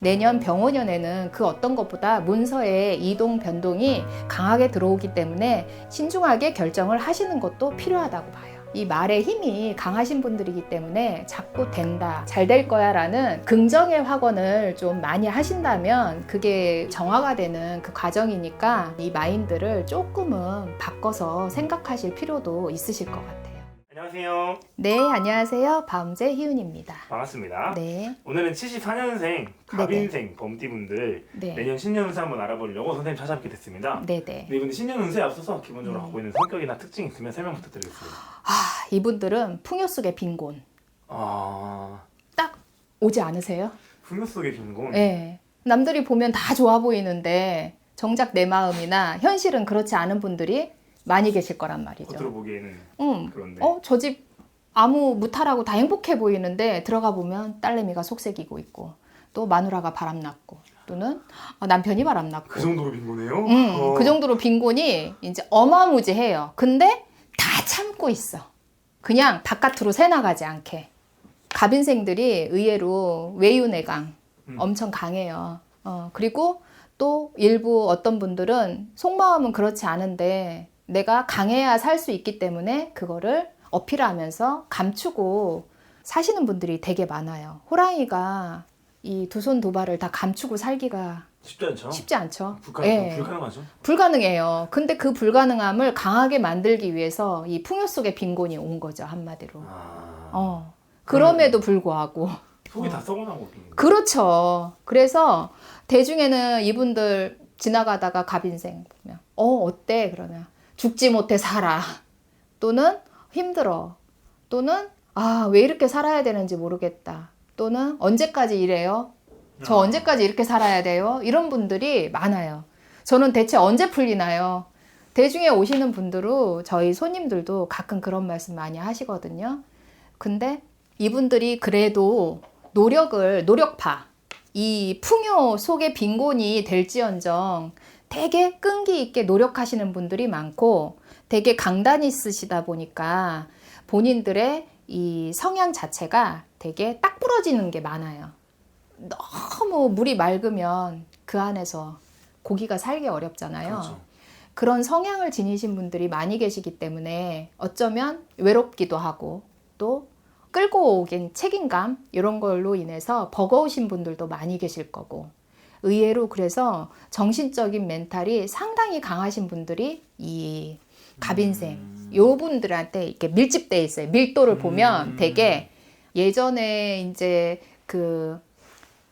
내년 병오년에는 그 어떤 것보다 문서의 이동 변동이 강하게 들어오기 때문에 신중하게 결정을 하시는 것도 필요하다고 봐요. 이 말의 힘이 강하신 분들이기 때문에 자꾸 된다, 잘 될 거야 라는 긍정의 확언을 좀 많이 하신다면 그게 정화가 되는 그 과정이니까 이 마인드를 조금은 바꿔서 생각하실 필요도 있으실 것 같아요. 안녕하세요. 네, 안녕하세요. 바움제 희윤입니다. 반갑습니다. 네. 오늘은 74년생 갑인생 범띠분들 네. 내년 신년 운세 한번 알아보려고 선생님 찾아뵙게 됐습니다. 네네. 근데 이분들 신년 운세에 앞서서 기본적으로 갖고 있는 성격이나 특징 있으면 설명 부탁드리겠습니다. 이분들은 풍요 속의 빈곤. 딱 오지 않으세요? 풍요 속의 빈곤. 네. 남들이 보면 다 좋아 보이는데 정작 내 마음이나 현실은 그렇지 않은 분들이 많이 계실 거란 말이죠. 겉으로 보기에는 그런데. 저 집 아무 무탈하고 다 행복해 보이는데 들어가 보면 딸내미가 속색이고 있고 또 마누라가 바람났고 또는 남편이 바람났고 그 정도로 빈곤해요? 그 정도로 빈곤이 이제 어마무지해요. 근데 다 참고 있어. 그냥 바깥으로 새나가지 않게. 갑인생들이 의외로 외유내강 엄청 강해요. 그리고 또 일부 어떤 분들은 속마음은 그렇지 않은데 내가 강해야 살 수 있기 때문에 그거를 어필하면서 감추고 사시는 분들이 되게 많아요. 호랑이가 이 두 손 두 발을 다 감추고 살기가 쉽지 않죠. 불가능하죠. 불가능해요. 근데 그 불가능함을 강하게 만들기 위해서 이 풍요 속의 빈곤이 온 거죠, 한마디로. 그럼에도 불구하고. 속이 다 썩어나고 빈곤. 그렇죠. 그래서 대중에는 이분들 지나가다가 갑인생 보면 어때? 그러면 죽지 못해 살아. 또는 힘들어. 또는 왜 이렇게 살아야 되는지 모르겠다. 또는 언제까지 이래요? 저 언제까지 이렇게 살아야 돼요? 이런 분들이 많아요. 저는 대체 언제 풀리나요? 대중에 오시는 분들도 저희 손님들도 가끔 그런 말씀 많이 하시거든요. 근데 이분들이 그래도 노력파, 이 풍요 속의 빈곤이 될지언정 되게 끈기 있게 노력하시는 분들이 많고 되게 강단이 있으시다 보니까 본인들의 이 성향 자체가 되게 딱 부러지는 게 많아요. 너무 물이 맑으면 그 안에서 고기가 살기 어렵잖아요. 그렇죠. 그런 성향을 지니신 분들이 많이 계시기 때문에 어쩌면 외롭기도 하고 또 끌고 오긴 책임감 이런 걸로 인해서 버거우신 분들도 많이 계실 거고 의외로 그래서 정신적인 멘탈이 상당히 강하신 분들이 이 갑인생 요 분들한테 이렇게 밀집돼 있어요. 밀도를 보면 되게 예전에 이제 그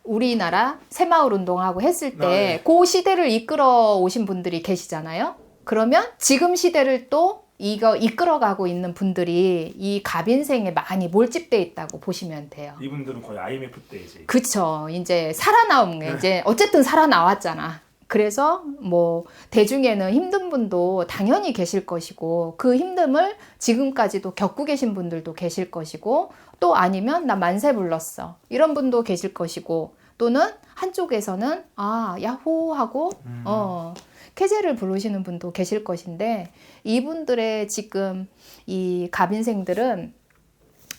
우리나라 새마을 운동하고 했을 때 그 시대를 이끌어 오신 분들이 계시잖아요. 그러면 지금 시대를 또 이거 이끌어가고 있는 분들이 이 갑인생에 많이 몰집돼 있다고 보시면 돼요. 이분들은 거의 IMF 때 이제. 그쵸. 이제 살아나온 게 이제 어쨌든 살아나왔잖아. 그래서 뭐 대중에는 힘든 분도 당연히 계실 것이고 그 힘듦을 지금까지도 겪고 계신 분들도 계실 것이고 또 아니면 나 만세 불렀어 이런 분도 계실 것이고 또는 한쪽에서는 야호 하고 쾌재를 부르시는 분도 계실 것인데 이분들의 지금 이 갑인생들은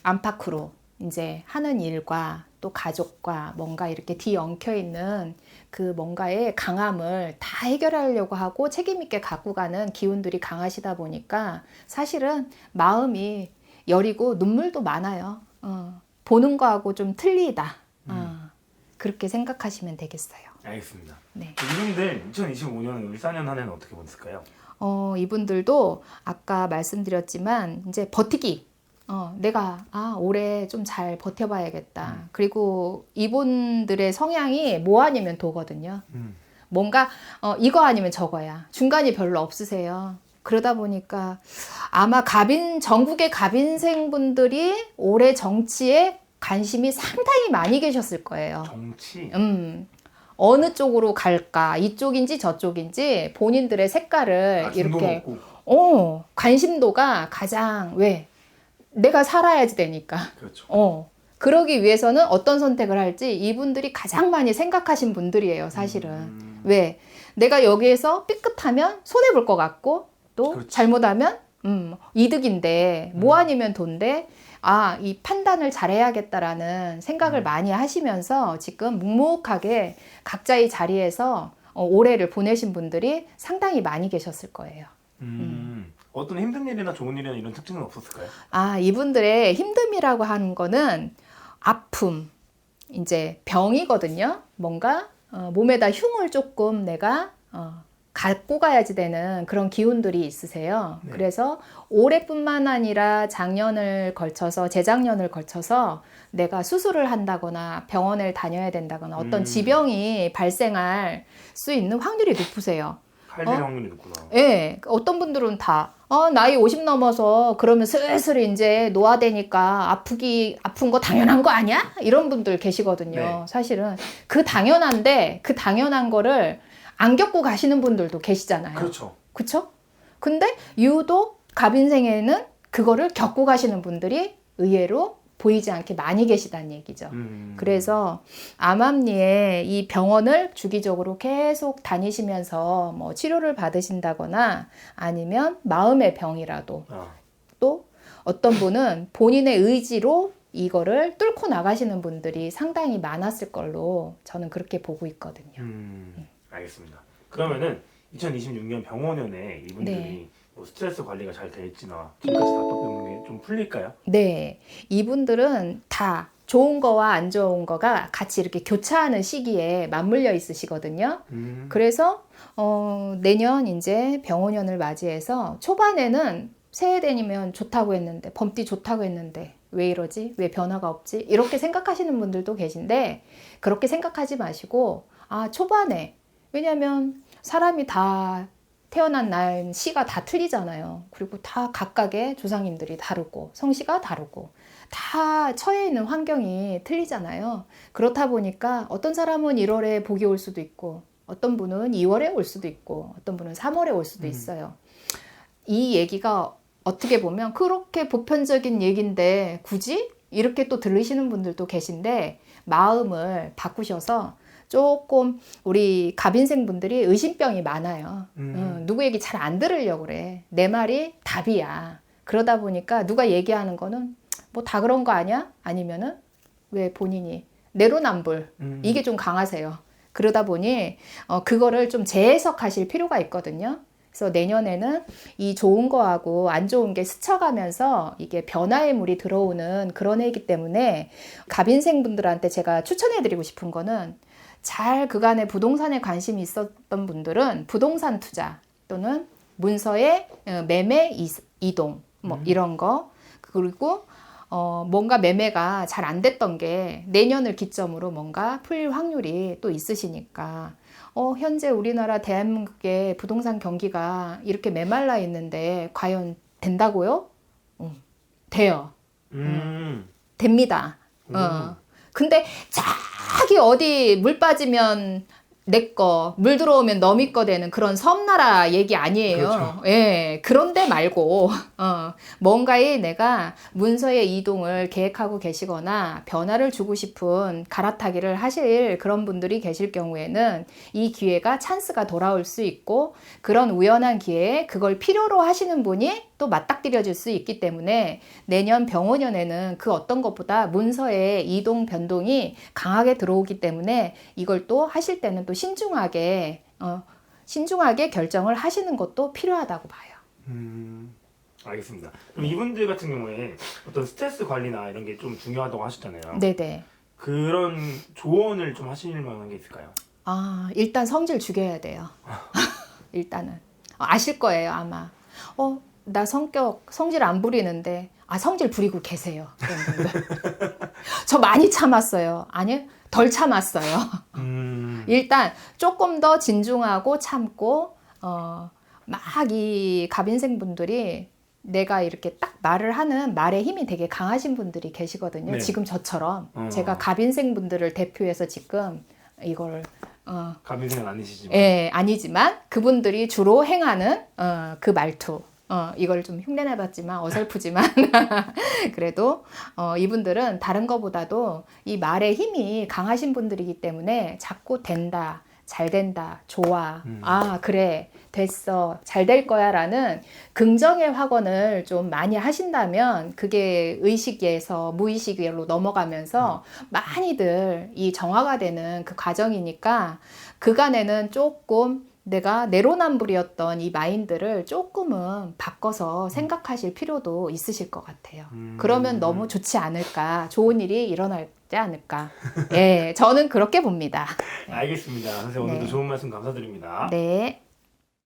안팎으로 이제 하는 일과 또 가족과 뭔가 이렇게 뒤엉켜 있는 그 뭔가의 강함을 다 해결하려고 하고 책임있게 갖고 가는 기운들이 강하시다 보니까 사실은 마음이 여리고 눈물도 많아요. 보는 거하고 좀 틀리다. 그렇게 생각하시면 되겠어요. 알겠습니다. 네. 이분들 2025년 을사년 한 해는 어떻게 보냈을까요? 이분들도 아까 말씀드렸지만 이제 버티기. 내가 올해 좀 잘 버텨봐야겠다. 그리고 이분들의 성향이 뭐 아니면 도거든요. 뭔가 이거 아니면 저거야. 중간이 별로 없으세요. 그러다 보니까 아마 전국의 갑인생분들이 올해 정치에 관심이 상당히 많이 계셨을 거예요. 정치? 어느 쪽으로 갈까? 이쪽인지 저쪽인지 본인들의 색깔을 이렇게 관심도가 가장 내가 살아야지 되니까. 그렇죠. 그러기 위해서는 어떤 선택을 할지 이분들이 가장 많이 생각하신 분들이에요, 사실은. 왜? 내가 여기에서 삐끗하면 손해볼 것 같고 또 그렇지. 잘못하면 이득인데 뭐 아니면 돈데 이 판단을 잘해야겠다라는 생각을 많이 하시면서 지금 묵묵하게 각자의 자리에서 올해를 보내신 분들이 상당히 많이 계셨을 거예요. 어떤 힘든 일이나 좋은 일이나 이런 특징은 없었을까요? 이분들의 힘듦이라고 하는 거는 아픔, 이제 병이거든요. 뭔가 몸에다 흉을 조금 내가 갖고 가야지 되는 그런 기운들이 있으세요. 네. 그래서 올해뿐만 아니라 작년을 걸쳐서 재작년을 걸쳐서 내가 수술을 한다거나 병원을 다녀야 된다거나 어떤 지병이 발생할 수 있는 확률이 높으세요. 칼질 확률이 높구나. 예, 어떤 분들은 다 나이 50 넘어서 그러면 슬슬 이제 노화되니까 아픈 거 당연한 거 아니야? 이런 분들 계시거든요. 네. 사실은 그 당연한 거를 안 겪고 가시는 분들도 계시잖아요. 그렇죠. 그쵸? 근데 유독 갑인생에는 그거를 겪고 가시는 분들이 의외로 보이지 않게 많이 계시다는 얘기죠. 그래서 암암리에 이 병원을 주기적으로 계속 다니시면서 뭐 치료를 받으신다거나 아니면 마음의 병이라도 또 어떤 분은 본인의 의지로 이거를 뚫고 나가시는 분들이 상당히 많았을 걸로 저는 그렇게 보고 있거든요. 알겠습니다. 그러면은 2026년 병원연에 이분들이 네. 뭐 스트레스 관리가 잘 될지나 지금까지 다퉜던 게 좀 풀릴까요? 네, 이분들은 다 좋은 거와 안 좋은 거가 같이 이렇게 교차하는 시기에 맞물려 있으시거든요. 그래서 내년 이제 병원연을 맞이해서 초반에는 새해 되면 좋다고 했는데 범띠 좋다고 했는데 왜 이러지? 왜 변화가 없지? 이렇게 생각하시는 분들도 계신데 그렇게 생각하지 마시고 초반에 왜냐하면 사람이 다 태어난 날 시가 다 틀리잖아요. 그리고 다 각각의 조상님들이 다르고 성씨가 다르고 다 처해 있는 환경이 틀리잖아요. 그렇다 보니까 어떤 사람은 1월에 복이 올 수도 있고 어떤 분은 2월에 올 수도 있고 어떤 분은 3월에 올 수도 있어요. 이 얘기가 어떻게 보면 그렇게 보편적인 얘기인데 굳이 이렇게 또 들으시는 분들도 계신데 마음을 바꾸셔서 조금 우리 갑인생 분들이 의심병이 많아요. 누구 얘기 잘 안 들으려고 그래. 내 말이 답이야. 그러다 보니까 누가 얘기하는 거는 뭐 다 그런 거 아니야? 아니면은 왜 본인이 내로남불 이게 좀 강하세요. 그러다 보니 그거를 좀 재해석하실 필요가 있거든요. 그래서 내년에는 이 좋은 거하고 안 좋은 게 스쳐가면서 이게 변화의 물이 들어오는 그런 해이기 때문에 갑인생 분들한테 제가 추천해드리고 싶은 거는 잘 그간에 부동산에 관심이 있었던 분들은 부동산 투자 또는 문서의 매매 이동 뭐 이런 거 그리고 뭔가 매매가 잘 안 됐던 게 내년을 기점으로 뭔가 풀릴 확률이 또 있으시니까 현재 우리나라 대한민국의 부동산 경기가 이렇게 메말라 있는데 과연 된다고요? 돼요. 됩니다. 근데 저기 어디 물 빠지면 내 거, 물 들어오면 너미 거 되는 그런 섬나라 얘기 아니에요. 그렇죠. 예, 그런데 말고 뭔가에 내가 문서의 이동을 계획하고 계시거나 변화를 주고 싶은 갈아타기를 하실 그런 분들이 계실 경우에는 이 기회가 찬스가 돌아올 수 있고 그런 우연한 기회에 그걸 필요로 하시는 분이 또 맞닥뜨려질 수 있기 때문에 내년 병원연에는 그 어떤 것보다 문서의 이동 변동이 강하게 들어오기 때문에 이걸 또 하실 때는 또 신중하게 결정을 하시는 것도 필요하다고 봐요. 알겠습니다. 그럼 이분들 같은 경우에 어떤 스트레스 관리나 이런 게 좀 중요하다고 하셨잖아요. 네네. 그런 조언을 좀 하실 만한 게 있을까요? 일단 성질 죽여야 돼요. 일단은 아실 거예요 아마. 나 성질 안 부리는데 성질 부리고 계세요. 그런 분들. 저 많이 참았어요. 아니요, 덜 참았어요. 일단 조금 더 진중하고 참고 막 이 갑인생 분들이 내가 이렇게 딱 말을 하는 말의 힘이 되게 강하신 분들이 계시거든요. 네. 지금 저처럼 제가 갑인생 분들을 대표해서 지금 이걸 갑인생은 아니시지만 예, 아니지만 그분들이 주로 행하는 그 말투 이걸 좀 흉내내봤지만 어설프지만 그래도 이분들은 다른 거보다도 이 말의 힘이 강하신 분들이기 때문에 자꾸 된다, 잘 된다, 좋아, 아, 그래, 됐어, 잘 될 거야 라는 긍정의 확언을 좀 많이 하신다면 그게 의식에서 무의식으로 넘어가면서 많이들 이 정화가 되는 그 과정이니까 그간에는 조금 내가 내로남불이었던 이 마인드를 조금은 바꿔서 생각하실 필요도 있으실 것 같아요. 그러면 너무 좋지 않을까, 좋은 일이 일어나지 않을까. 예, 저는 그렇게 봅니다. 알겠습니다. 선생님 오늘도 네. 좋은 말씀 감사드립니다. 네.